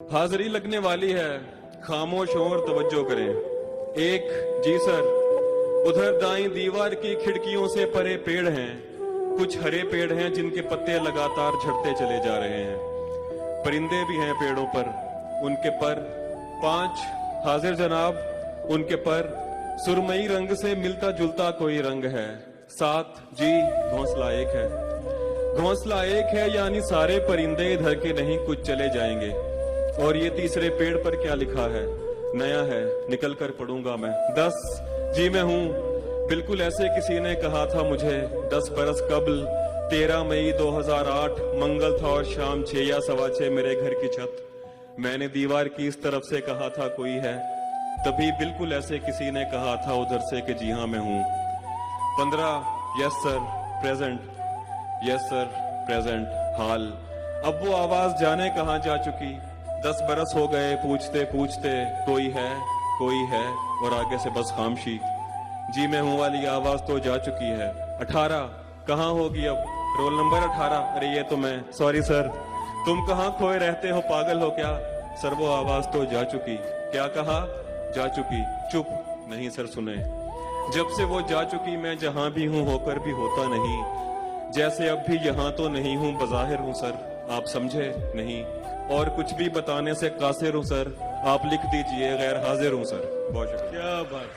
हाजिरी लगने वाली है, खामोश हों और तवज्जो करें। एक जी सर, उधर दाईं दीवार की खिड़कियों से परे पेड़ हैं, कुछ हरे पेड़ हैं जिनके पत्ते लगातार झड़ते चले जा रहे हैं। परिंदे भी हैं पेड़ों पर, उनके पर 5 हाजिर जनाब, उनके पर सुरमई रंग से मिलता जुलता कोई रंग है। 7 जी, घोंसला एक है। घोंसला एक है यानी सारे परिंदे इधर के नहीं, कुछ चले जाएंगे। और ये तीसरे पेड़ पर क्या लिखा है? नया है, निकल कर पढ़ूंगा मैं। 10 जी मैं हूँ, बिल्कुल ऐसे किसी ने कहा था मुझे 10 बरस कबल। 13 मई 2008 मंगल था और शाम 6 या सवा 6 मेरे घर की छत। मैंने दीवार की इस तरफ से कहा था कोई है, तभी बिल्कुल ऐसे किसी ने कहा था उधर से कि जी हाँ मैं हूँ। 15 yes sir present, yes sir present हाल। अब वो आवाज जाने कहाँ जा चुकी। 10 बरस हो गए पूछते पूछते कोई है और आगे से बस खामोशी। जी मैं हूं वाली आवाज तो जा चुकी है। 18 कहाँ होगी अब? Roll number 18। अरे ये तो मैं, सॉरी सर। तुम कहाँ खोए रहते हो, पागल हो क्या? सर वो आवाज तो जा चुकी। क्या कहा? जा चुकी। चुप, नहीं सर सुने। जब से वो जा चुकी मैं जहां भी हूं होकर भी होता नहीं। जैसे अब भी यहाँ तो नहीं हूं, बज़ाहिर हूं सर, आप समझे नहीं। और कुछ भी बताने से कासिर हूं सर, आप लिख दीजिए गैर हाजिर हूं सर। बहुत शुक्रिया। क्या बात।